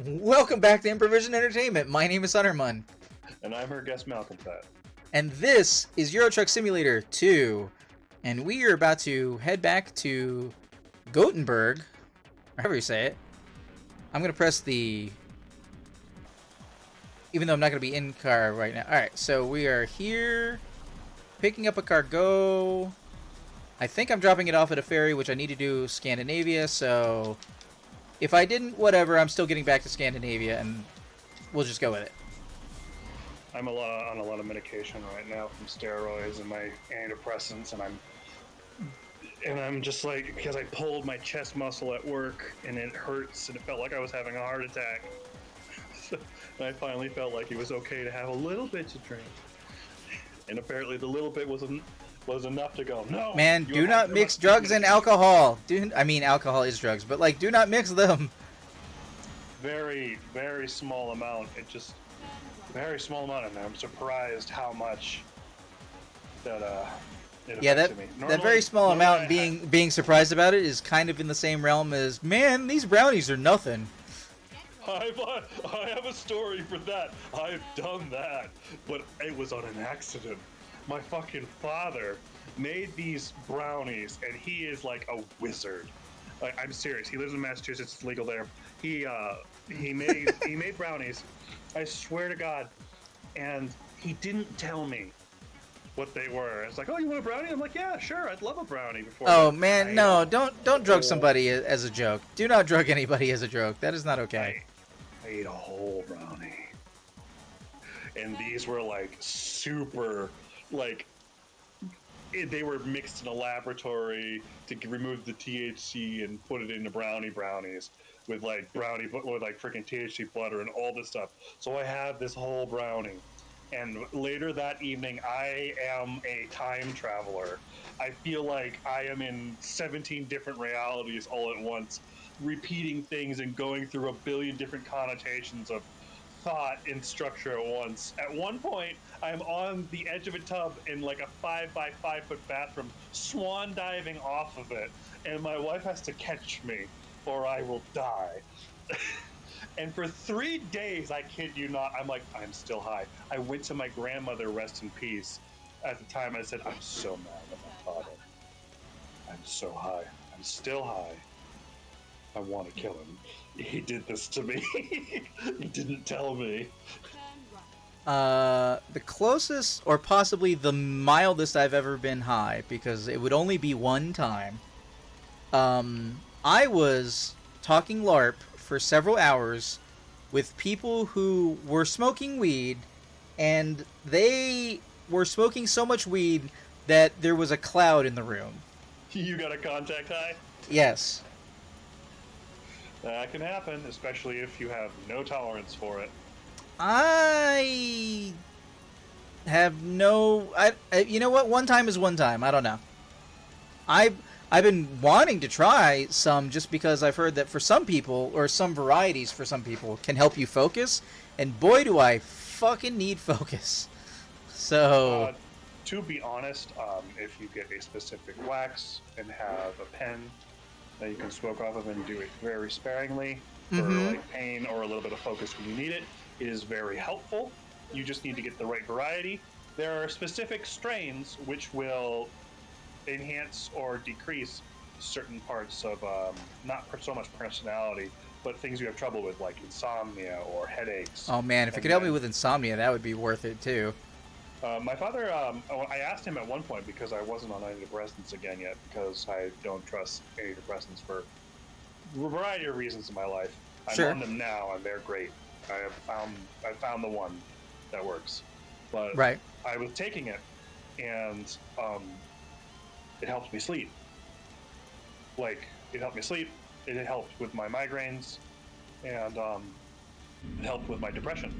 Welcome back to Improvision Entertainment. My name is Sunderman. And I'm her guest, Malcolm Platt. And this is Euro Truck Simulator 2. And we are about to head back to Gothenburg, however you say it. I'm going to press the... Even though I'm not going to be in car right now. Alright, so we are here, picking up a cargo. I think I'm dropping it off at a ferry, which I need to do Scandinavia, so... If I didn't, whatever, I'm still getting back to Scandinavia, and we'll just go with it. I'm on a lot of medication right now from steroids and my antidepressants, and I'm just like, because I pulled my chest muscle at work, and it hurts, and it felt like I was having a heart attack. And I finally felt like it was okay to have a little bit to drink. And apparently the little bit was enough to go, no! Man, do not mix drugs and alcohol. I mean, alcohol is drugs, but, like, do not mix them. Very, very small amount. Very small amount, and I'm surprised how much that, it affected me. That very small amount, being surprised about it is kind of in the same realm as, man, these brownies are nothing. I have a story for that. I've done that, but it was on an accident. My fucking father made these brownies, and he is like a wizard. Like, I'm serious. He lives in Massachusetts. It's legal there. He made brownies. I swear to God, and he didn't tell me what they were. It's like, oh, you want a brownie? I'm like, yeah, sure. I'd love a brownie before. Oh man, no! Don't drug somebody as a joke. Do not drug anybody as a joke. That is not okay. I ate a whole brownie, and these were like super. Like, they were mixed in a laboratory to remove the THC and put it into brownies with like freaking THC butter and all this stuff. So I have this whole brownie, and later that evening I am a time traveler. I feel like I am in 17 different realities all at once, repeating things and going through a billion different connotations of thought and structure at once. At one point, I'm on the edge of a tub in like a 5x5 foot bathroom, swan diving off of it, and my wife has to catch me or I will die. And for 3 days, I kid you not, I'm still high. I went to my grandmother, rest in peace. At the time, I said, I'm so mad at my father. I'm so high. I'm still high. I want to kill him. He did this to me. He didn't tell me. The closest, or possibly the mildest I've ever been high, because it would only be one time. I was talking LARP for several hours with people who were smoking weed, and they were smoking so much weed that there was a cloud in the room. You got a contact high? Yes. That can happen, especially if you have no tolerance for it. I have no... you know what? One time is one time. I don't know. I've been wanting to try some just because I've heard that for some people, or some varieties for some people, can help you focus. And boy, do I fucking need focus. So... to be honest, if you get a specific wax and have a pen that you can smoke off of and do it very sparingly for like pain or a little bit of focus when you need it, it is very helpful. You just need to get the right variety. There are specific strains which will enhance or decrease certain parts of not so much personality, but things you have trouble with, like insomnia or headaches. Oh man, if it could help me with insomnia, that would be worth it too. My father, I asked him at one point, because I wasn't on antidepressants again yet, because I don't trust antidepressants for a variety of reasons in my life. I'm on them now, and they're great. I found the one that works. But right. I was taking it, and it helped me sleep. Like, it helped me sleep, it helped with my migraines, and it helped with my depression.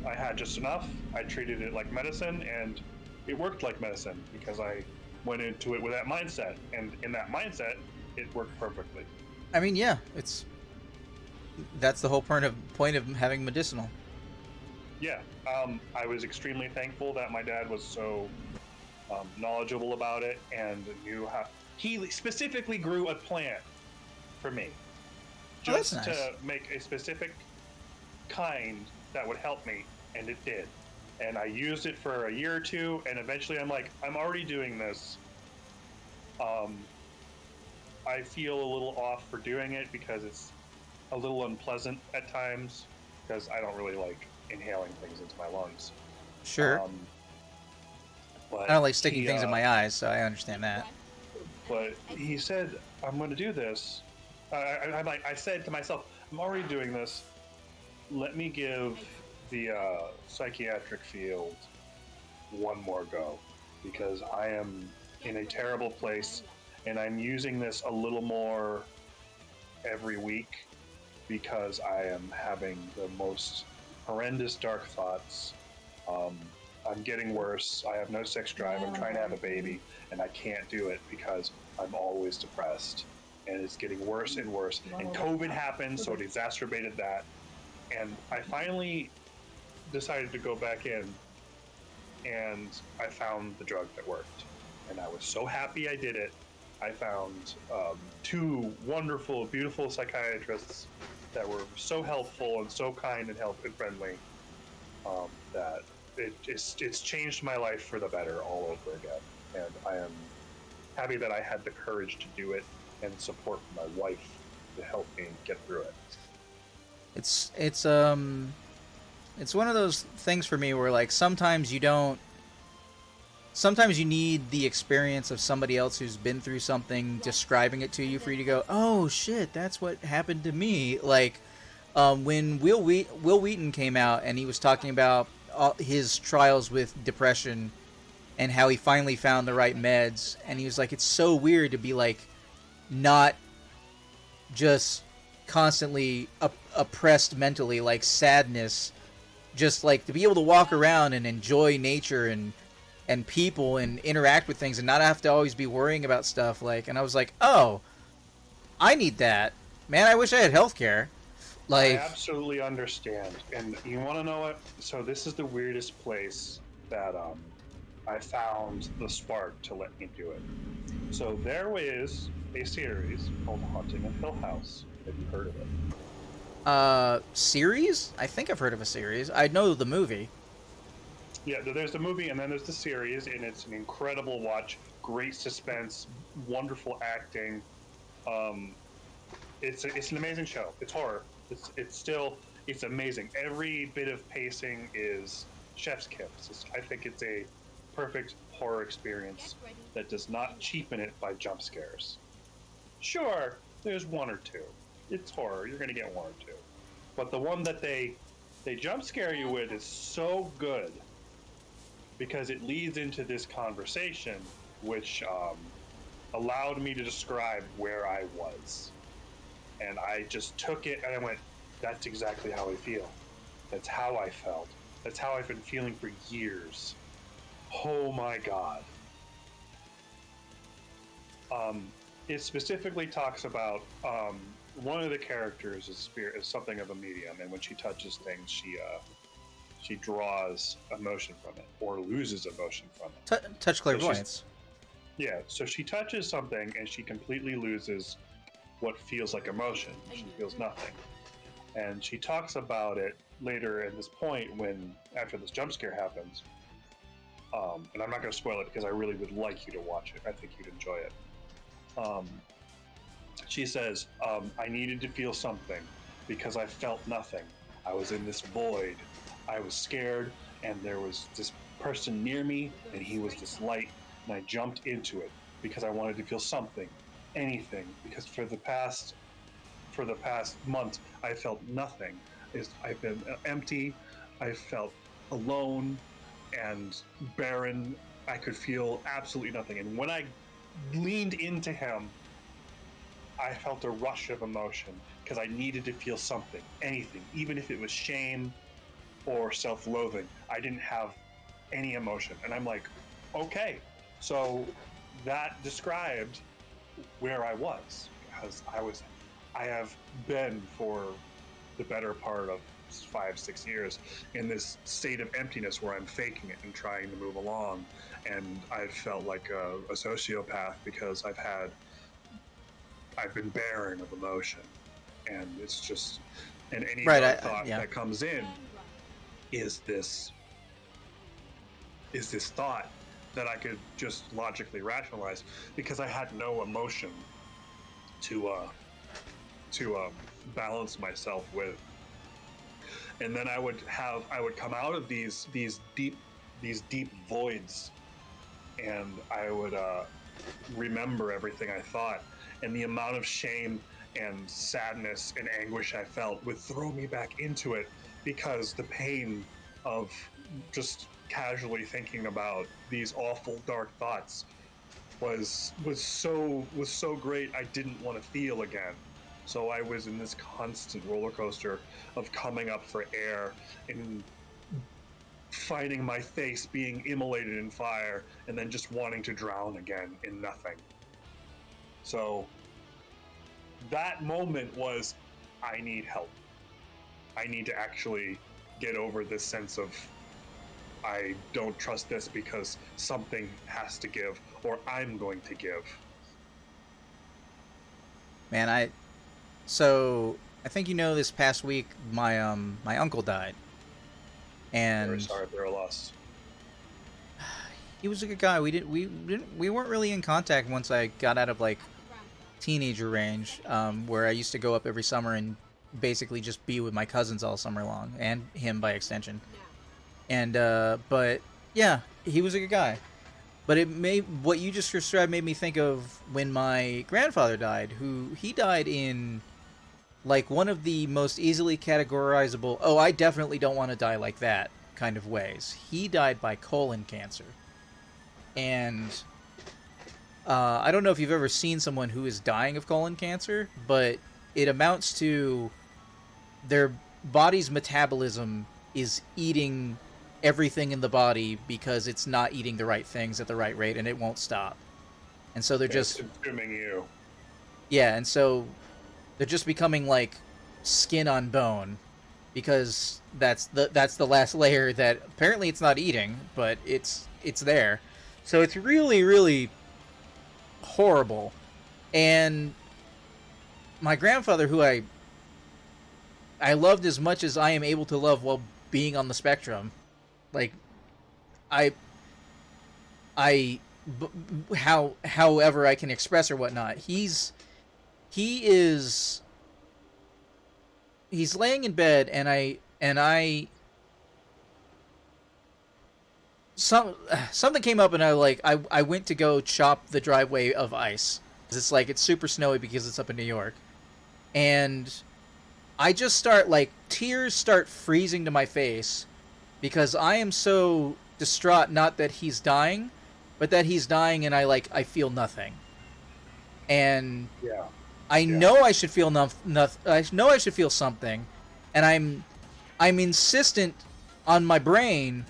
I had just enough. I treated it like medicine, and it worked like medicine because I went into it with that mindset. And in that mindset, it worked perfectly. I mean, yeah, that's the whole point of having medicinal. Yeah, I was extremely thankful that my dad was so knowledgeable about it and knew how. He specifically grew a plant for me, that's just nice. to make a specific kind that would help me, and it did. And I used it for a year or two, and eventually I'm like, I'm already doing this. I feel a little off for doing it because it's a little unpleasant at times because I don't really like inhaling things into my lungs. Sure. Um, I but don't like sticking he, things in my eyes, so I understand that. but he said, I'm going to do this. I said to myself, I'm already doing this. Let me give the psychiatric field one more go because I am in a terrible place and I'm using this a little more every week because I am having the most horrendous dark thoughts. Um, I'm getting worse. I have no sex drive. I'm trying to have a baby, and I can't do it because I'm always depressed. And it's getting worse and worse. And COVID happened, so it exacerbated that. And I finally decided to go back in, and I found the drug that worked. And I was so happy I did it. I found two wonderful, beautiful psychiatrists that were so helpful and so kind and help and friendly that it's changed my life for the better all over again. And I am happy that I had the courage to do it and support my wife to help me get through it. It's one of those things for me where like sometimes you need the experience of somebody else who's been through something describing it to you for you to go, oh shit, that's what happened to me. Like when Will Wheaton came out and he was talking about his trials with depression and how he finally found the right meds, and he was like, it's so weird to be like not just constantly oppressed mentally, like sadness, just like to be able to walk around and enjoy nature and people and interact with things and not have to always be worrying about stuff. Like, and I was like, oh, I need that, man. I wish I had healthcare. I Like, absolutely understand. And you want to know what? So this is the weirdest place that I found the spark to let me do it. So there is a series called Haunting of Hill House. Have you heard of it? series? I think I've heard of a series. I know the movie. Yeah, there's the movie and then there's the series, and it's an incredible watch. Great suspense, wonderful acting. Um, it's an amazing show. It's horror. It's amazing. Every bit of pacing is chef's kiss. I think it's a perfect horror experience that does not cheapen it by jump scares. Sure, there's one or two. It's horror. You're gonna get one or two, but the one that they jump scare you with is so good because it leads into this conversation, which allowed me to describe where I was. And I just took it and I went, that's exactly how I feel. That's how I felt. That's how I've been feeling for years. Oh my God. It specifically talks about one of the characters is something of a medium, and when she touches things, she draws emotion from it or loses emotion from it. Touch clairvoyance. Yeah, so she touches something and she completely loses what feels like emotion. She feels nothing. And she talks about it later at this point when, after this jump scare happens, and I'm not going to spoil it because I really would like you to watch it. I think you'd enjoy it. She says, I needed to feel something because I felt nothing. I was in this void. I was scared, and there was this person near me, and he was this light, and I jumped into it because I wanted to feel something, anything. Because for the past month, I felt nothing. I've been empty. I felt alone and barren. I could feel absolutely nothing. And when I leaned into him, I felt a rush of emotion because I needed to feel something, anything, even if it was shame or self-loathing. I didn't have any emotion. And I'm like, okay. So that described where I was, because I have been for the better part of 5-6 years in this state of emptiness where I'm faking it and trying to move along. And I've felt like a sociopath because I've been barren of emotion. and it's just, and any Right, dark thought yeah. that comes in is this thought that I could just logically rationalize because I had no emotion to balance myself with. And then I would come out of these deep voids, and I would remember everything I thought, and the amount of shame and sadness and anguish I felt would throw me back into it, because the pain of just casually thinking about these awful dark thoughts was so great. I didn't want to feel again. So I was in this constant roller coaster of coming up for air and finding my face being immolated in fire, and then just wanting to drown again in nothing. So that moment was, I need help. I need to actually get over this sense of, I don't trust this because something has to give, or I'm going to give. Man, I think this past week my uncle died. And Very sorry for your loss. he was a good guy. We weren't really in contact once I got out of like teenager range, where I used to go up every summer and basically just be with my cousins all summer long, and him by extension. And but yeah, he was a good guy. But what you just described made me think of when my grandfather died, he died in like one of the most easily categorizable, oh, I definitely don't want to die like that kind of ways. He died by colon cancer. And I don't know if you've ever seen someone who is dying of colon cancer, but it amounts to their body's metabolism is eating everything in the body because it's not eating the right things at the right rate, and it won't stop. And so they're just consuming you. Yeah, and so they're just becoming like skin on bone, because that's the last layer that apparently it's not eating, but it's there. So it's really, really horrible. And my grandfather, who I loved as much as I am able to love while being on the spectrum, like however I can express or whatnot, he's laying in bed, and something came up, and I went to go chop the driveway of ice, because it's super snowy because it's up in New York, and I just tears start freezing to my face, because I am so distraught, not that he's dying, but that he's dying, and I feel nothing. And Yeah. I know I should feel I know I should feel something, and I'm insistent on my brain.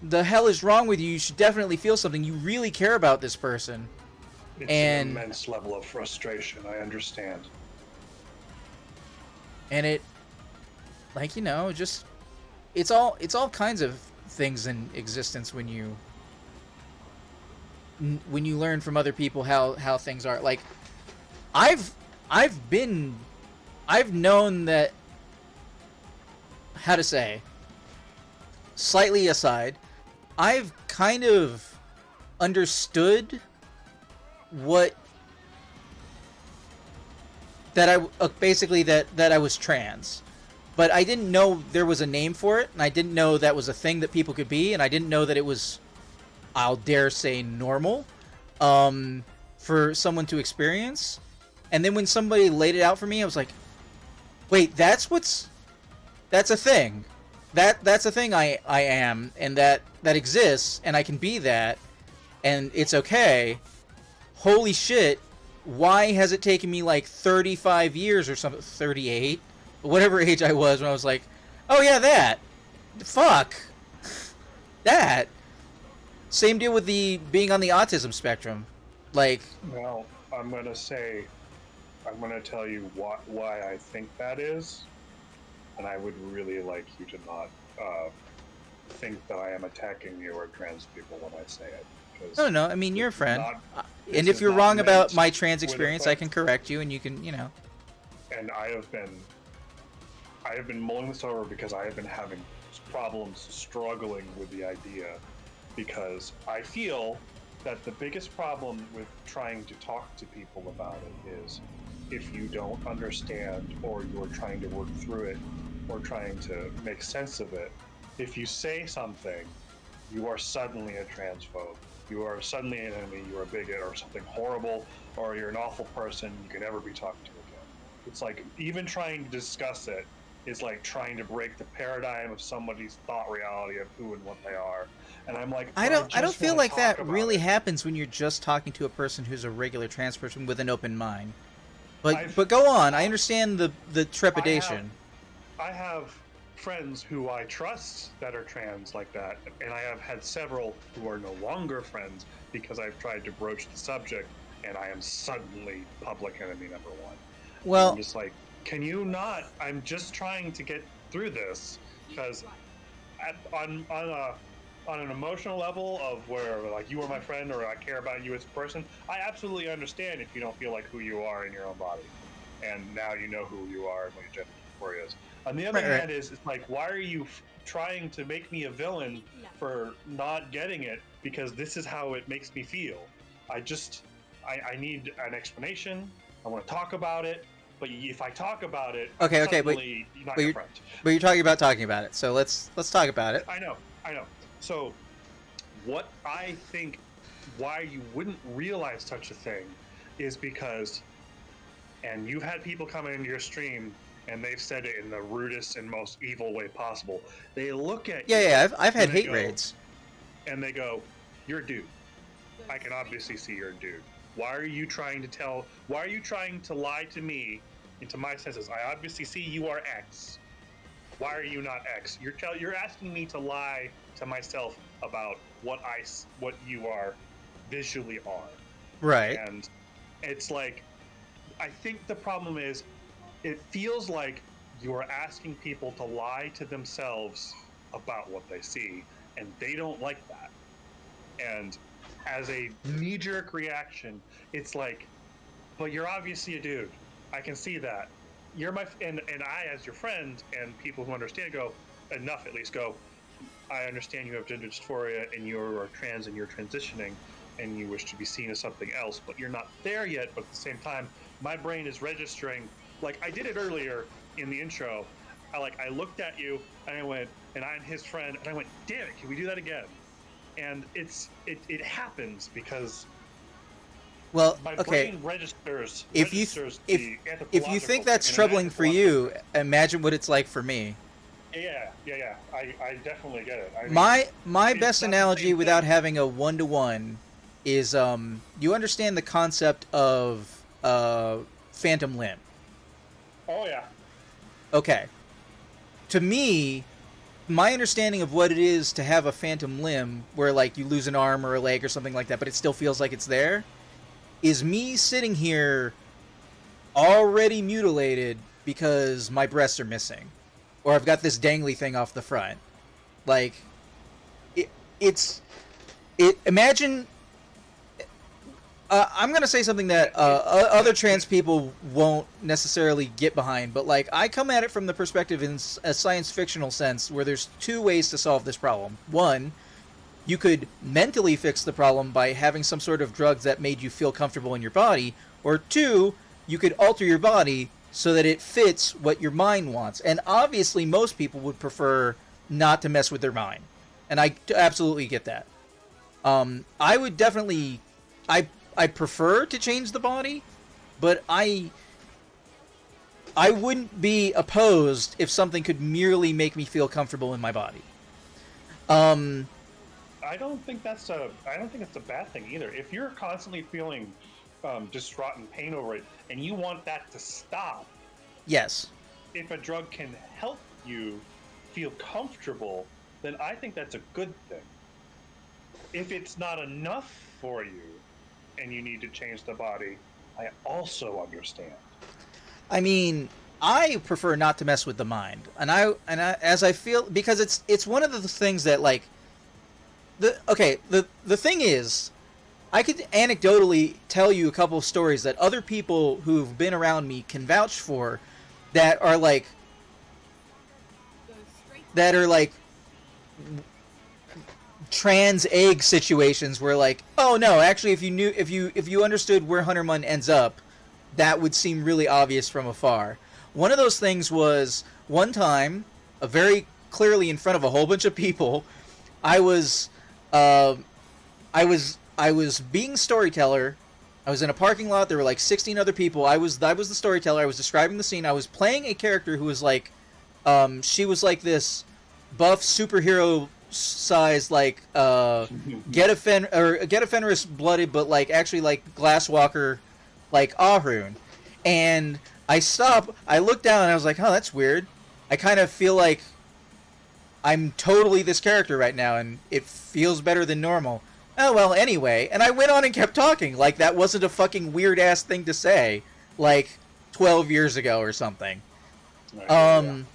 The hell is wrong with you? You should definitely feel something. You really care about this person. It's And an immense level of frustration. I understand. And it, just it's all kinds of things in existence when you learn from other people how things are. Like, I've known that, how to say, slightly aside, I've kind of understood basically that I was trans, but I didn't know there was a name for it, and I didn't know that was a thing that people could be, and I didn't know that it was, I'll dare say, normal for someone to experience. And then when somebody laid it out for me, I was like, wait, that's a thing. That's a thing I am, and that exists, and I can be that, and it's okay. Holy shit, why has it taken me 35 years or something, 38, whatever age I was when I was like, oh yeah, that. Fuck. That. Same deal with the being on the autism spectrum. Well, I'm going to tell you why I think that is, and I would really like you to not think that I am attacking you or trans people when I say it. No, I mean, you're a friend. And if you're wrong about my trans experience, I can correct you, and you can, and I have been mulling this over because I have been having problems struggling with the idea, because I feel that the biggest problem with trying to talk to people about it is if you don't understand, or you're trying to work through it, or trying to make sense of it, if you say something, you are suddenly a transphobe. You are suddenly an enemy, you're a bigot, or something horrible, or you're an awful person you can never be talked to again. It's like, even trying to discuss it is like trying to break the paradigm of somebody's thought reality of who and what they are. And I'm like, I don't feel wanna like talk that about really it. happens when you're just talking to a person who's a regular trans person with an open mind. But I've- go on. I understand the trepidation. I have friends who I trust that are trans like that, and I have had several who are no longer friends because I've tried to broach the subject, and I am suddenly public enemy number one. Well, I'm just like, can you not? I'm just trying to get through this, because on an emotional level of where, like, you are my friend or I care about you as a person, I absolutely understand if you don't feel like who you are in your own body, and now you know who you are and what your gender dysphoria is. On the other Right. hand, it's like, why are you trying to make me a villain for not getting it? Because this is how it makes me feel. I need an explanation. I want to talk about it. But if I talk about it, Okay, I'm but- suddenly not but your you're- friend. but you're talking about it. So let's talk about it. I know. So, what I think why you wouldn't realize such a thing is because, and you've had people come into your stream and they've said it in the rudest and most evil way possible. They look at you Yeah, I've had and they hate go- raids. and they go, "You're a dude. I can obviously see you're a dude. Why are you trying to lie to me into my senses? I obviously see you are X. Why are you not X? You're asking me to lie to myself about what you are visually are." Right. And it's like, I think the problem is, it feels like you're asking people to lie to themselves about what they see, and they don't like that. And as a knee-jerk reaction, it's like, but you're obviously a dude. I can see that. You're and I, as your friend, and people who understand, go, enough at least, go, I understand you have gender dysphoria and you're trans and you're transitioning and you wish to be seen as something else, but you're not there yet. But at the same time, my brain is registering, like I did it earlier in the intro. I looked at you and I went, and I'm his friend, and I went, damn it, can we do that again? And it happens because Well, my okay. brain registers If you the if you think anthropological that's and troubling for anthropological. you, imagine what it's like for me. Yeah. I definitely get it. I mean, My it's best not the analogy same without thing. having a one-to-one is you understand the concept of phantom limb. Oh yeah. Okay. To me, my understanding of what it is to have a phantom limb where like you lose an arm or a leg or something like that, but it still feels like it's there, is me sitting here already mutilated because my breasts are missing. Or I've got this dangly thing off the front. Like, imagine... I'm gonna say something that other trans people won't necessarily get behind, but like I come at it from the perspective in a science fictional sense, where there's two ways to solve this problem. One, you could mentally fix the problem by having some sort of drugs that made you feel comfortable in your body, or two, you could alter your body so that it fits what your mind wants. And obviously, most people would prefer not to mess with their mind, and I absolutely get that. I would definitely, I prefer to change the body, but I wouldn't be opposed if something could merely make me feel comfortable in my body. I don't think it's a bad thing either. If you're constantly feeling distraught and pain over it, and you want that to stop, Yes. if a drug can help you feel comfortable, then I think that's a good thing. If it's not enough for you, and you need to change the body, I also understand. I mean, I prefer not to mess with the mind, and I as I feel, because it's one of the things that like the thing is, I could anecdotally tell you a couple of stories that other people who've been around me can vouch for, that are like trans egg situations where like, oh no, actually if you understood where Hunter Munn ends up, that would seem really obvious from afar. One of those things was one time, very clearly in front of a whole bunch of people, I was being storyteller. I was in a parking lot. There were like 16 other people. I was the storyteller. I was describing the scene. I was playing a character who was like, she was like this buff superhero size, like Get a Fenris blooded, but like actually like Glasswalker, like Ahroon. And I looked down and I was like, oh, that's weird. I kind of feel like I'm totally this character right now, and it feels better than normal. Oh, well, anyway. And I went on and kept talking, like that wasn't a fucking weird-ass thing to say, like 12 years ago or something. I'm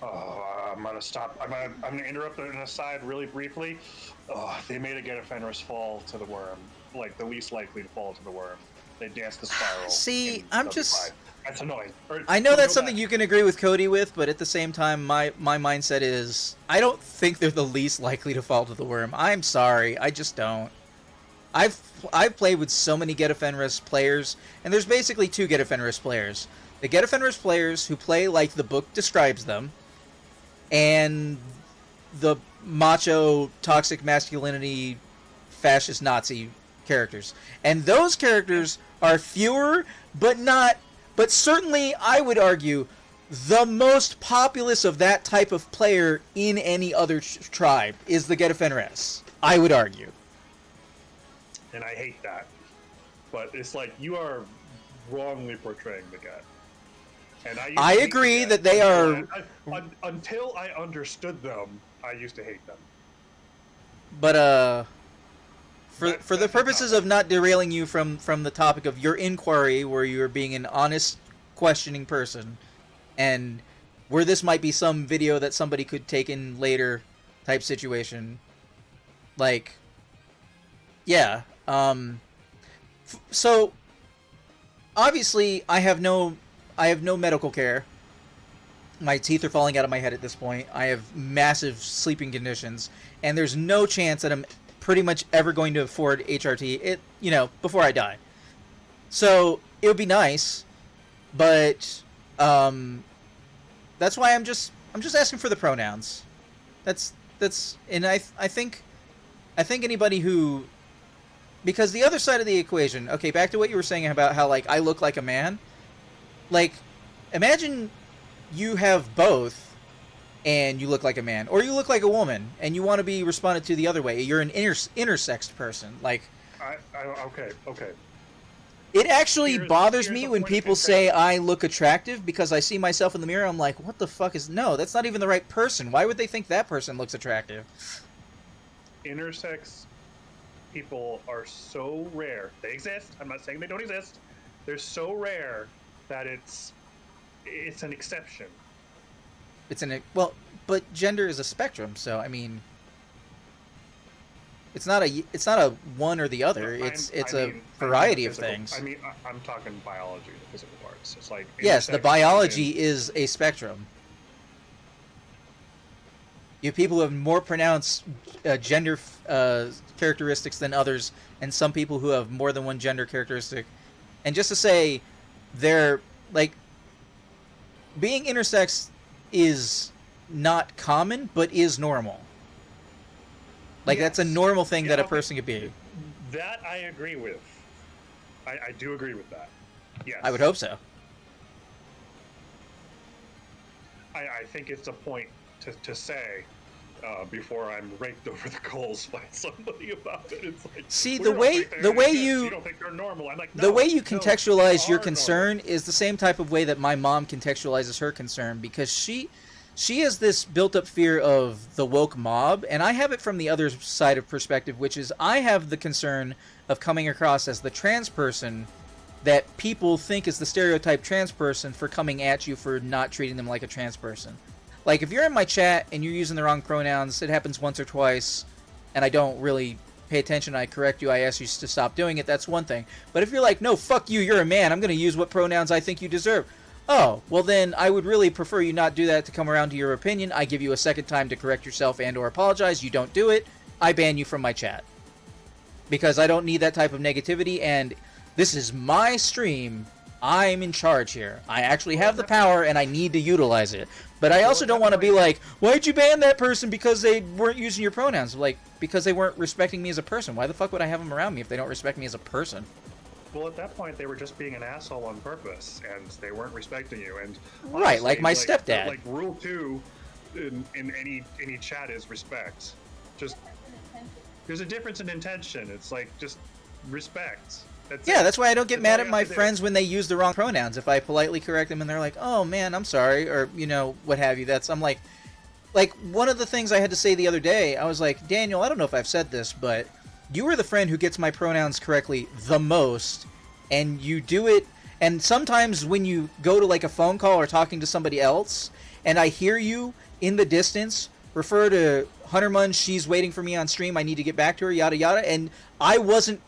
gonna stop. I'm gonna interrupt an aside really briefly. They made a Get a Fenris fall to the worm, like the least likely to fall to the worm. They danced the spiral. See, That's annoying. I know that's something you can agree with Cody with, but at the same time, my mindset is, I don't think they're the least likely to fall to the worm. I'm sorry, I just don't. I've played with so many Get a Fenris players, and there's basically two Get a Fenris players. The Get a Fenris players who play like the book describes them, and the macho, toxic masculinity, fascist Nazi characters. And those characters are fewer, but certainly, I would argue, the most populous of that type of player in any other tribe is the Get a Fenris. I would argue. And I hate that. But it's like, you are wrongly portraying the Get. And I agree that they are... Until I understood them, I used to hate them. But, For the purposes of not derailing you from the topic of your inquiry, where you are being an honest, questioning person, and where this might be some video that somebody could take in later type situation, like, yeah, so, obviously, I have no medical care. My teeth are falling out of my head at this point. I have massive sleeping conditions, and there's no chance that I'm pretty much ever going to afford HRT, before I die. So it would be nice, but that's why I'm just asking for the pronouns. And I think anybody who, because the other side of the equation, okay, back to what you were saying about how like I look like a man. Like, imagine you have both and you look like a man, or you look like a woman, and you want to be responded to the other way. You're an intersexed person. Like, okay. It actually bothers me when people say I look attractive, because I see myself in the mirror. I'm like, what the fuck is... No, that's not even the right person. Why would they think that person looks attractive? Intersex people are so rare. They exist. I'm not saying they don't exist. They're so rare that it's an exception. But gender is a spectrum, so I mean, it's not a one or the other. It's a variety of things. I mean, I'm talking biology, the physical parts. It's like, yes, the biology is a spectrum. You have people who have more pronounced gender characteristics than others, and some people who have more than one gender characteristic. And just to say, they're like, being intersex is not common, but is normal. Like, yes. That's a normal thing that a person could be. That I agree with. I do agree with that. Yes. I would hope so. I think it's a point to say before I'm raked over the coals by somebody about it. It's like, see, the way you don't think they're normal. I'm like, no, the way you contextualize your concern normal. Is the same type of way that my mom contextualizes her concern, because she has this built-up fear of the woke mob, and I have it from the other side of perspective, which is I have the concern of coming across as the trans person that people think is the stereotype trans person for coming at you for not treating them like a trans person. Like, if you're in my chat and you're using the wrong pronouns, it happens once or twice, and I don't really pay attention, I correct you, I ask you to stop doing it, that's one thing. But if you're like, no, fuck you, you're a man, I'm going to use what pronouns I think you deserve. Oh, well then I would really prefer you not do that to come around to your opinion. I give you a second time to correct yourself and or apologize. You don't do it, I ban you from my chat. Because I don't need that type of negativity, and this is my stream. I'm in charge here. I actually have the power, and I need to utilize it. But I also don't want to be like, why'd you ban that person because they weren't using your pronouns? Like, because they weren't respecting me as a person. Why the fuck would I have them around me if they don't respect me as a person? Well, at that point, they were just being an asshole on purpose, and they weren't respecting you. And right, like my stepdad. Like rule 2 in any chat is respect. Just there's a difference in intention. It's like just respect. That's why I don't get mad at my friends when they use the wrong pronouns. If I politely correct them and they're like, "Oh man, I'm sorry," or what have you. I'm like one of the things I had to say the other day. I was like, Daniel, I don't know if I've said this, but you are the friend who gets my pronouns correctly the most, and you do it. And sometimes when you go to like a phone call or talking to somebody else, and I hear you in the distance refer to Hunter Munn, she's waiting for me on stream, I need to get back to her, yada yada, and I wasn't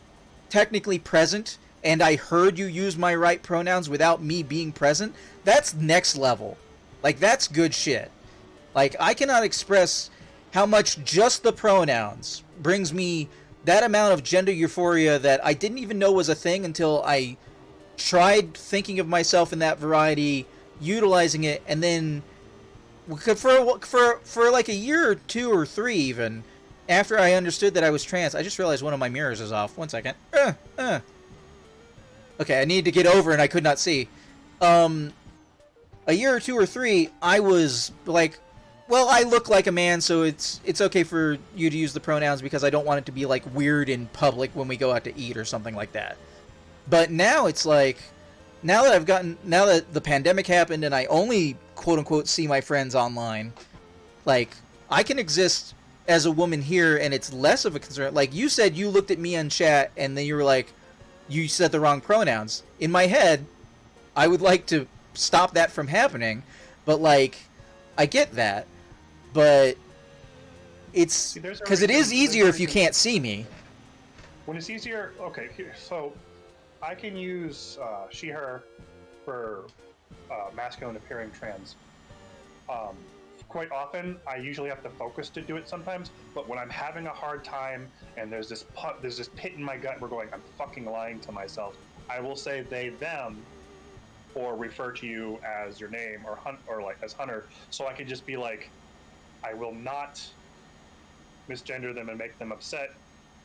technically present, and I heard you use my right pronouns without me being present, that's next level. Like, that's good shit. Like, I cannot express how much just the pronouns brings me that amount of gender euphoria that I didn't even know was a thing until I tried thinking of myself in that variety, utilizing it, and then for like a year or 2 or 3 even, after I understood that I was trans, I just realized one of my mirrors is off. 1 second. Okay, I needed to get over and I could not see. A year or 2 or 3, I was like, well, I look like a man, so it's okay for you to use the pronouns because I don't want it to be like weird in public when we go out to eat or something like that. But now it's like, now that the pandemic happened and I only quote unquote see my friends online, like, I can exist as a woman here and it's less of a concern. Like, you said you looked at me on chat and then you were like, you said the wrong pronouns. In my head, I would like to stop that from happening, but like, I get that, but it's because it is easier if you can't see me. When it's easier, okay, so I can use she, her for masculine appearing trans. Quite often, I usually have to focus to do it sometimes, but when I'm having a hard time and there's this pit in my gut, we're going, I'm fucking lying to myself, I will say they, them, or refer to you as your name or like as Hunter, so I can just be like, I will not misgender them and make them upset.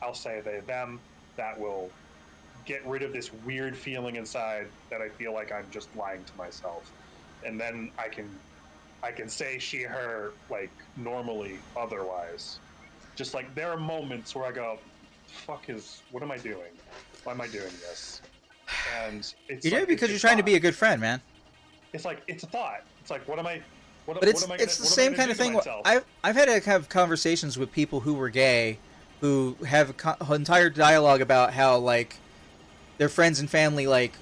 I'll say they, them. That will get rid of this weird feeling inside that I feel like I'm just lying to myself. And then I can say she, her, like, normally otherwise. Just like, there are moments where I go, what am I doing? Why am I doing this? And it's you do it because you're trying to be a good friend, man. It's like, it's a thought. It's like, what am I? But it's the same kind of thing. I've had to have conversations with people who were gay, who have an entire dialogue about how, like, their friends and family, like,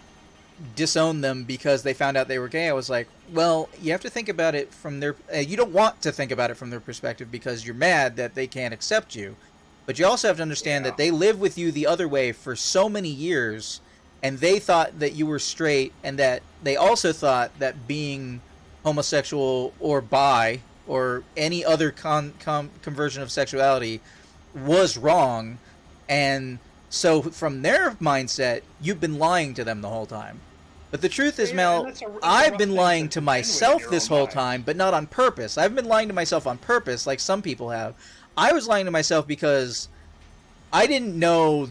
disown them because they found out they were gay. I was like, well, you have to think about it from their... you don't want to think about it from their perspective because you're mad that they can't accept you. But you also have to understand that they lived with you the other way for so many years, and they thought that you were straight, and that they also thought that being homosexual or bi or any other conversion of sexuality was wrong. And so from their mindset, you've been lying to them the whole time. But the truth is, Mel, I've been lying to myself this whole time, but not on purpose. I've been lying to myself on purpose, like some people have. I was lying to myself because I didn't know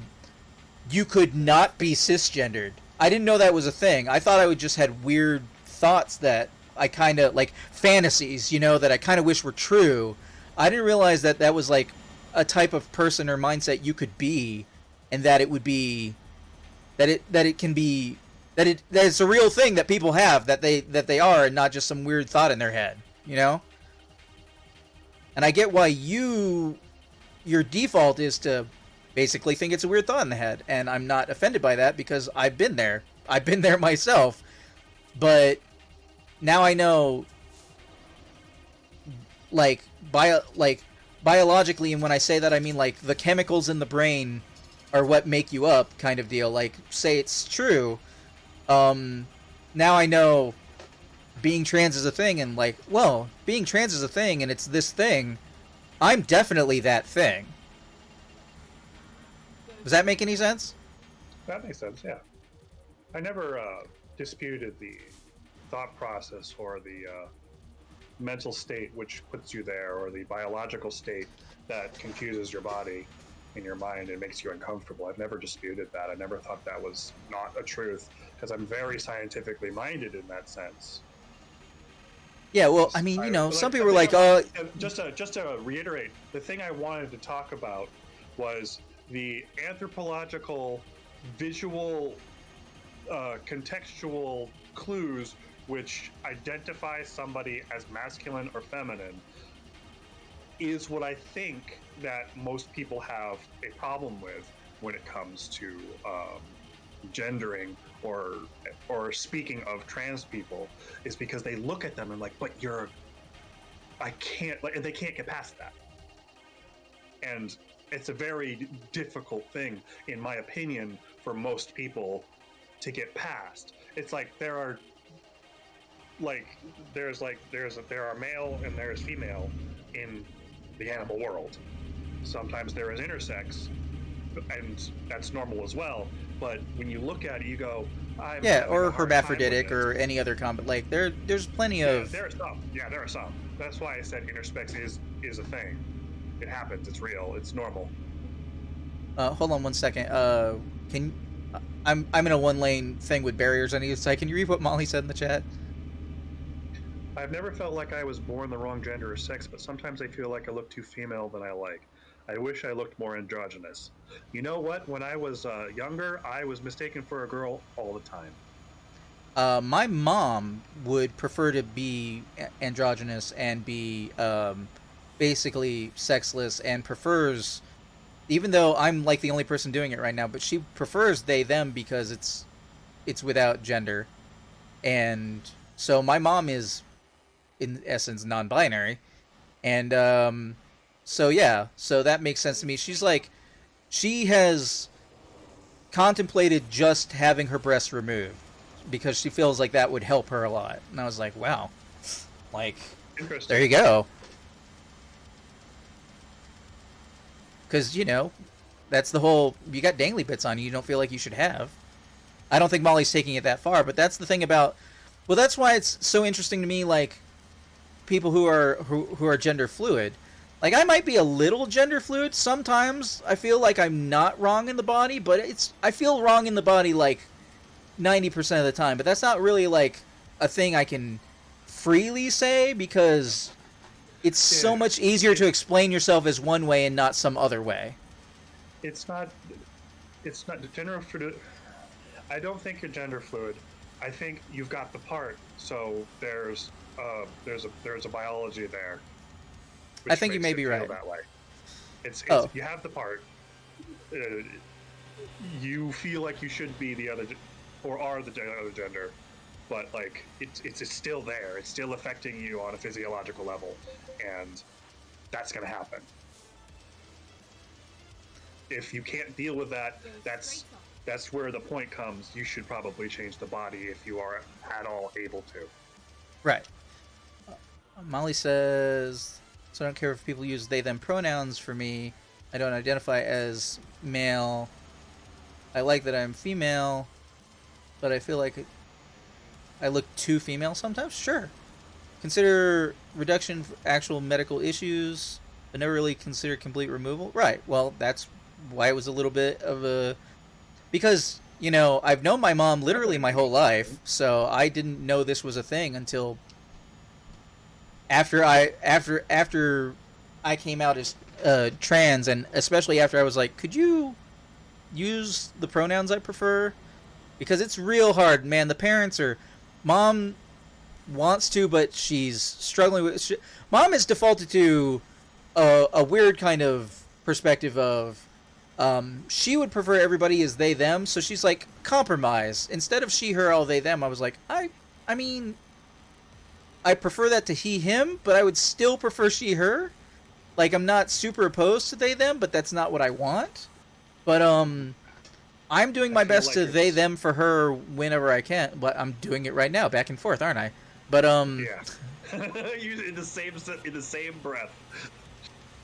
you could not be cisgendered. I didn't know that was a thing. I thought I would just had weird thoughts that I kind of, like, fantasies, that I kind of wish were true. I didn't realize that that was, like, a type of person or mindset you could be, and that it would be, that it's a real thing that people have, that they are, and not just some weird thought in their head, And I get why your default is to basically think it's a weird thought in the head, and I'm not offended by that because I've been there. I've been there myself. But now I know, like, biologically, and when I say that, I mean like the chemicals in the brain are what make you up, kind of deal. Like, say it's true. Now I know being trans is a thing, and like, well, being trans is a thing, and it's this thing. I'm definitely that thing. Does that make any sense? That makes sense, yeah. I never disputed the thought process or the mental state which puts you there, or the biological state that confuses your body and your mind and makes you uncomfortable. I've never disputed that. I never thought that was not a truth, because I'm very scientifically minded in that sense. Yeah, well, I mean, you know, some people are like, just to reiterate, the thing I wanted to talk about was the anthropological, visual, contextual clues which identify somebody as masculine or feminine is what I think that most people have a problem with when it comes to gendering or speaking of trans people, is because they look at them and like, but I can't, like, and they can't get past that. And it's a very difficult thing, in my opinion, for most people to get past. It's like there are male and there's female in the animal world. Sometimes there is intersex, and that's normal as well. But when you look at it, you go, or hermaphroditic, or any other like there's plenty of. There are some. Yeah, there are some. That's why I said intersex is a thing. It happens. It's real. It's normal. Hold on 1 second. I'm in a 1-lane thing with barriers on either side. Can you read what Molly said in the chat? I've never felt like I was born the wrong gender or sex, but sometimes I feel like I look too female than I like. I wish I looked more androgynous. You know what? When I was younger, I was mistaken for a girl all the time. My mom would prefer to be androgynous and be basically sexless, and prefers, even though I'm like the only person doing it right now, but she prefers they them because it's without gender. And so my mom is in essence non-binary, and so yeah, so that makes sense to me. She's like, she has contemplated just having her breasts removed because she feels like that would help her a lot. And I was like, wow, like, there you go. Because, you know, that's the whole, you got dangly bits on you don't feel like you should have. I don't think Molly's taking it that far, but that's the thing about, well, that's why it's so interesting to me, like, people who are gender fluid. Like, I might be a little gender fluid sometimes. I feel like I'm not wrong in the body, but I feel wrong in the body like 90% of the time. But that's not really like a thing I can freely say, because it's so much easier to explain yourself as one way and not some other way. It's not gender fluid. I don't think you're gender fluid. I think you've got the part. So there's a biology there. I think you may be right. That way. It's you have the part. You feel like you should be the other, or are the other gender, but like it's still there. It's still affecting you on a physiological level, and that's going to happen. If you can't deal with that, that's where the point comes. You should probably change the body if you are at all able to. Right. Molly says, so I don't care if people use they them pronouns for me. I don't identify as male. I like that I'm female, but I feel like I look too female sometimes. Sure. Consider reduction for actual medical issues, but never really consider complete removal. Right. Well, that's why it was a little bit of a, because, you know, I've known my mom literally my whole life, so I didn't know this was a thing until after I came out as trans, and especially after I was like, could you use the pronouns I prefer? Because it's real hard, man. The parents are, mom wants to, but she's struggling with. Mom has defaulted to a weird kind of perspective of, she would prefer everybody as they them, so she's like, compromise instead of she her all they them. I was like, I mean, I prefer that to he him, but I would still prefer she her. Like, I'm not super opposed to they them, but that's not what I want. But I'm doing my I feel best like to they it's- them for her whenever I can. But I'm doing it right now, back and forth, aren't I? But Yeah. In the same breath.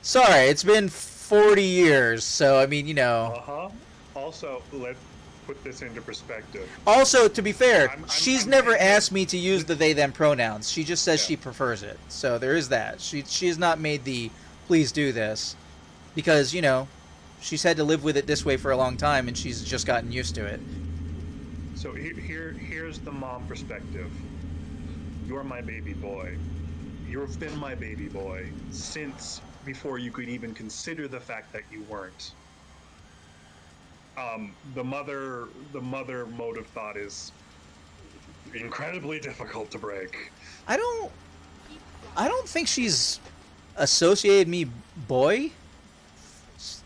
sorry, it's been 40 years, so I mean, you know. Uh-huh. Also, let's put this into perspective. Also, to be fair, I'm she's never thinking- asked me to use the they them pronouns. She just says Yeah. she prefers it. So there is that. She has not made the please do this because, you know, she's had to live with it this way for a long time and she's just gotten used to it. So here's the mom perspective. You're my baby boy. You've been my baby boy since before you could even consider the fact that you weren't. The mother mode of thought is incredibly difficult to break. I don't think she's associated me boy.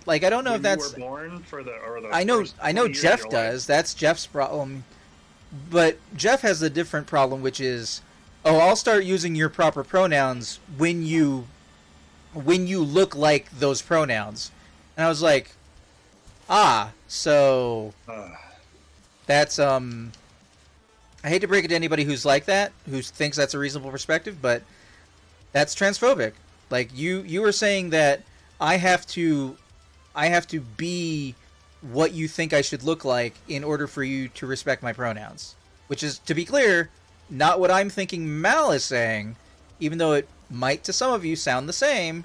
Like, I don't know When if that's you were born for the I know first 20 years of Jeff your life. does. That's Jeff's problem. But Jeff has a different problem, which is, oh, I'll start using your proper pronouns when you look like those pronouns. And I was like, so that's I hate to break it to anybody who's like that, who thinks that's a reasonable perspective, but that's transphobic. Like, you were saying that I have to be what you think I should look like in order for you to respect my pronouns. Which is, to be clear, not what I'm thinking Mal is saying, even though it might to some of you sound the same.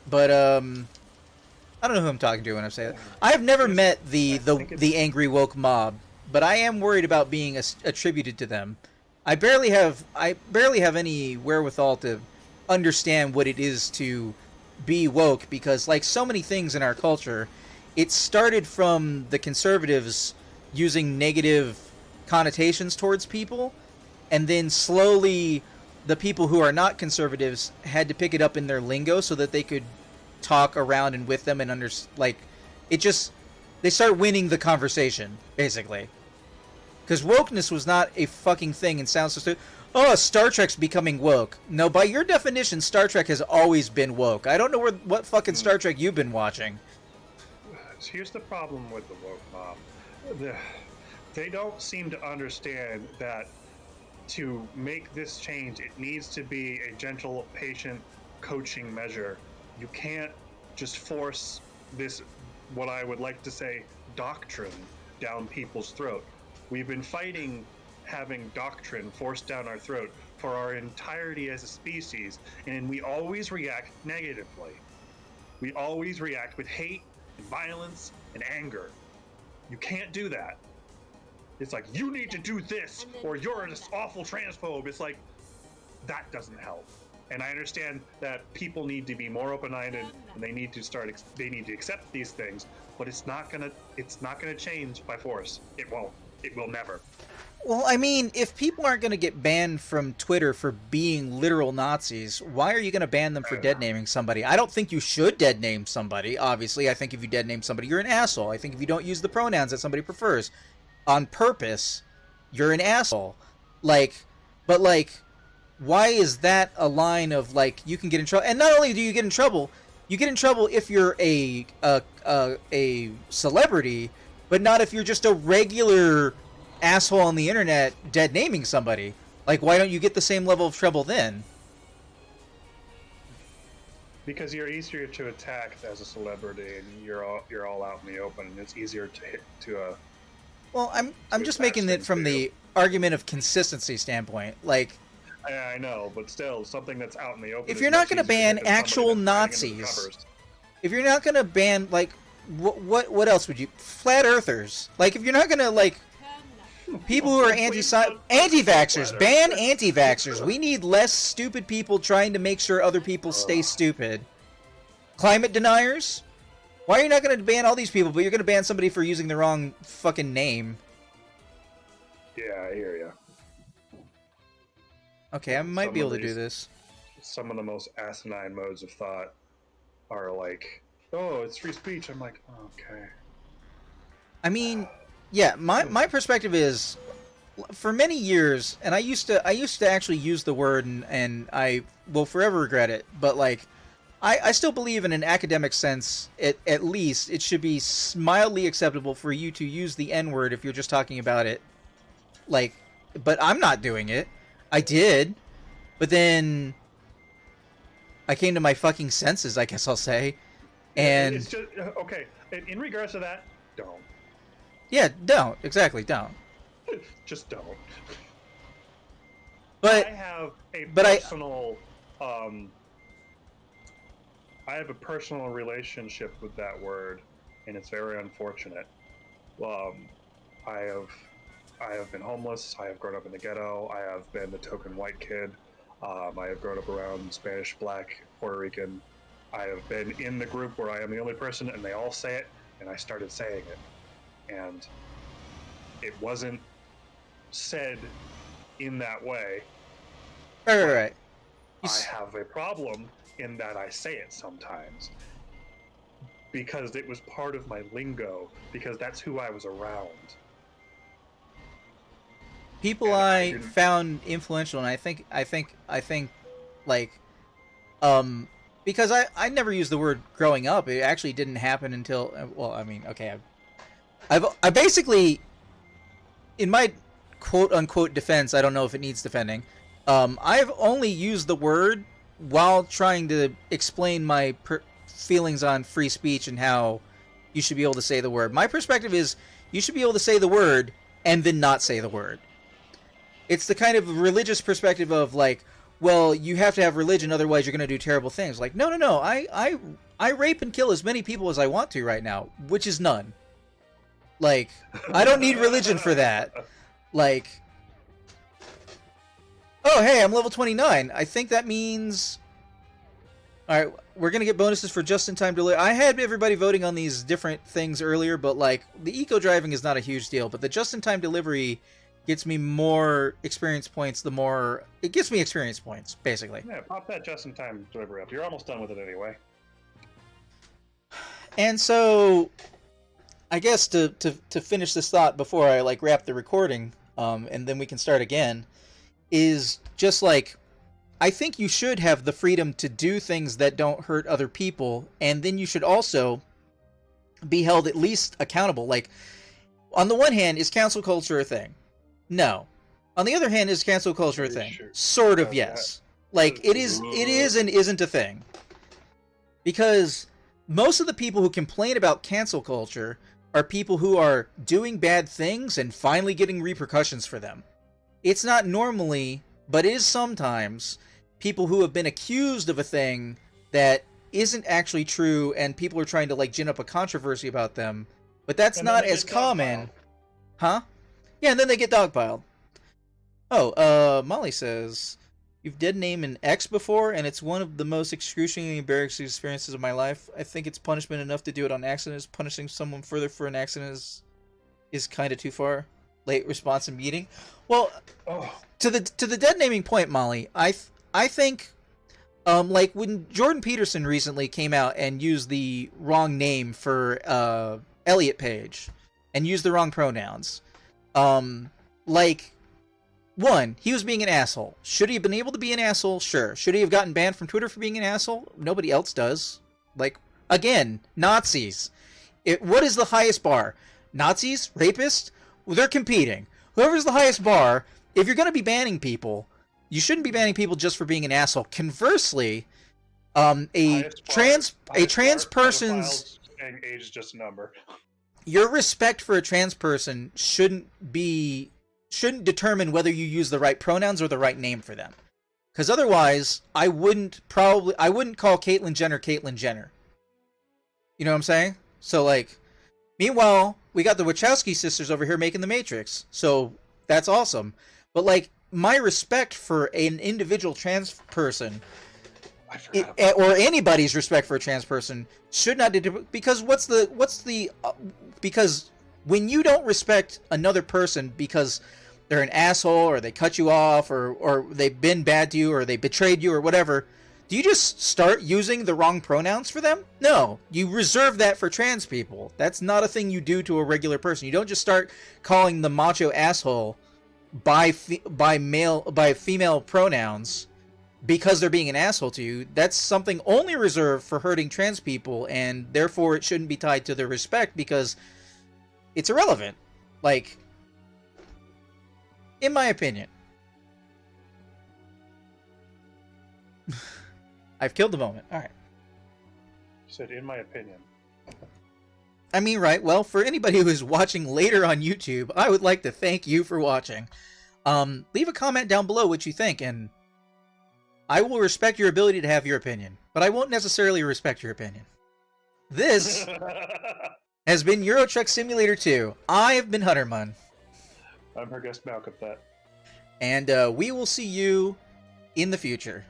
But I don't know who I'm talking to when I say that. I've never met the angry woke mob, but I am worried about being attributed to them. I barely have any wherewithal to understand what it is to be woke, because like so many things in our culture, it started from the conservatives using negative connotations towards people, and then slowly the people who are not conservatives had to pick it up in their lingo so that they could talk around and with them and they start winning the conversation, basically. Because wokeness was not a fucking thing and sounds so stupid. Oh, Star Trek's becoming woke. No, by your definition, Star Trek has always been woke. I don't know what fucking Star Trek you've been watching. Here's the problem with the woke mob. They don't seem to understand that to make this change, it needs to be a gentle, patient coaching measure. You can't just force this, what I would like to say, doctrine down people's throat. We've been fighting having doctrine forced down our throat for our entirety as a species, and we always react negatively. We always react with hate, and violence, and anger. You can't do that. It's like, you need to do this, or you're this awful transphobe. It's like, that doesn't help. And I understand that people need to be more open-minded, and they need to accept these things, but it's not gonna change by force. It won't. It will never. Well, I mean, if people aren't going to get banned from Twitter for being literal Nazis, why are you going to ban them for dead naming somebody? I don't think you should dead name somebody, obviously. I think if you dead name somebody, you're an asshole. I think if you don't use the pronouns that somebody prefers on purpose, you're an asshole. But why is that a line of, like, you can get in trouble? And not only do you get in trouble if you're a celebrity, but not if you're just a regular asshole on the internet dead naming somebody. Like, why don't you get the same level of trouble then? Because you're easier to attack as a celebrity, and you're all out in the open, and it's easier to hit to. Well, I'm just attach making it things from to the you. argument of consistency standpoint. Like, I know, but still, something that's out in the open. if is you're not much going to easier ban hit than somebody actual that's hiding under the Nazis, covers. if you're not going to ban, like, what else would you? Flat earthers. Like, if you're not going to, like, people who are anti-vaxxers, ban anti-vaxxers. We need less stupid people trying to make sure other people stay stupid. Climate deniers? Why are you not going to ban all these people, but you're going to ban somebody for using the wrong fucking name? Yeah, I hear you. Okay, I might Some be of able to do these- this. Some of the most asinine modes of thought are like, "Oh, it's free speech." I'm like, okay. I mean, yeah, my perspective is, for many years, and I used to actually use the word, and I will forever regret it. But like, I still believe in an academic sense, at least it should be mildly acceptable for you to use the N word if you're just talking about it. Like, but I'm not doing it. I did, but then I came to my fucking senses, I guess I'll say. And it's just okay. In regards to that, don't. Yeah, don't. Exactly, don't. Just don't. But I have a but personal I have a personal relationship with that word, and it's very unfortunate. I have been homeless. I have grown up in the ghetto. I have been the token white kid. I have grown up around Spanish, Black, Puerto Rican. I have been in the group where I am the only person, and they all say it, and I started saying it. And it wasn't said in that way. right. I have a problem in that I say it sometimes because it was part of my lingo, because that's who I was around. People And I didn't- found influential, and I think like because I never used the word growing up. It actually didn't happen until, well, I mean, okay, I basically, in my quote unquote defense, I don't know if it needs defending. I've only used the word while trying to explain my feelings on free speech and how you should be able to say the word. My perspective is you should be able to say the word and then not say the word. It's the kind of religious perspective of like, well, you have to have religion, otherwise you're going to do terrible things. Like, no. I rape and kill as many people as I want to right now, which is none. Like, I don't need religion for that. Like, oh, hey, I'm level 29. I think that means... Alright, we're going to get bonuses for just-in-time delivery. I had everybody voting on these different things earlier, but, like, the eco-driving is not a huge deal, but the just-in-time delivery gets me more experience points the more... It gets me experience points, basically. Yeah, pop that just-in-time delivery up. You're almost done with it anyway. And so, I guess to finish this thought before I, like, wrap the recording, and then we can start again, is just like, I think you should have the freedom to do things that don't hurt other people, and then you should also be held at least accountable. Like, on the one hand, is cancel culture a thing? No. On the other hand, is cancel culture a thing? Sure. Sort of, Oh, yes. Like, it is and isn't a thing. Because most of the people who complain about cancel culture are people who are doing bad things and finally getting repercussions for them. It's not normally, but is sometimes, people who have been accused of a thing that isn't actually true, and people are trying to, like, gin up a controversy about them, but that's And then not they as get common. dogpiled. Huh? Yeah, and then they get dogpiled. Oh, Molly says, you've dead named an ex before, and it's one of the most excruciatingly embarrassing experiences of my life. I think it's punishment enough to do it on accident. Punishing someone further for an accident is kind of too far. Late response and meeting. Well, Oh, to the dead naming point, Molly, I think, like when Jordan Peterson recently came out and used the wrong name for Elliot Page, and used the wrong pronouns, like, one, he was being an asshole. Should he have been able to be an asshole? Sure. Should he have gotten banned from Twitter for being an asshole? Nobody else does. Like, again, Nazis. What is the highest bar? Nazis? Rapists? Well, they're competing. Whoever's the highest bar, if you're going to be banning people, you shouldn't be banning people just for being an asshole. Conversely, a trans person's... and age is just a number. Your respect for a trans person shouldn't determine whether you use the right pronouns or the right name for them. Because otherwise, I wouldn't call Caitlyn Jenner. You know what I'm saying? So, like, meanwhile, we got the Wachowski sisters over here making The Matrix. So, that's awesome. But, like, my respect for an individual trans person, I forgot. or anybody's respect for a trans person, should not because because when you don't respect another person because they're an asshole, or they cut you off, or they've been bad to you, or they betrayed you, or whatever, do you just start using the wrong pronouns for them? No, you reserve that for trans people. That's not a thing you do to a regular person. You don't just start calling the macho asshole by female pronouns because they're being an asshole to you, that's something only reserved for hurting trans people, and therefore it shouldn't be tied to their respect because it's irrelevant. Like, in my opinion. I've killed the moment. All right. You said, in my opinion. I mean, right. Well, for anybody who is watching later on YouTube, I would like to thank you for watching. Leave a comment down below what you think, and I will respect your ability to have your opinion, but I won't necessarily respect your opinion. This has been Euro Truck Simulator 2. I have been Hutterman. I'm her guest Malcolm. That. And we will see you in the future.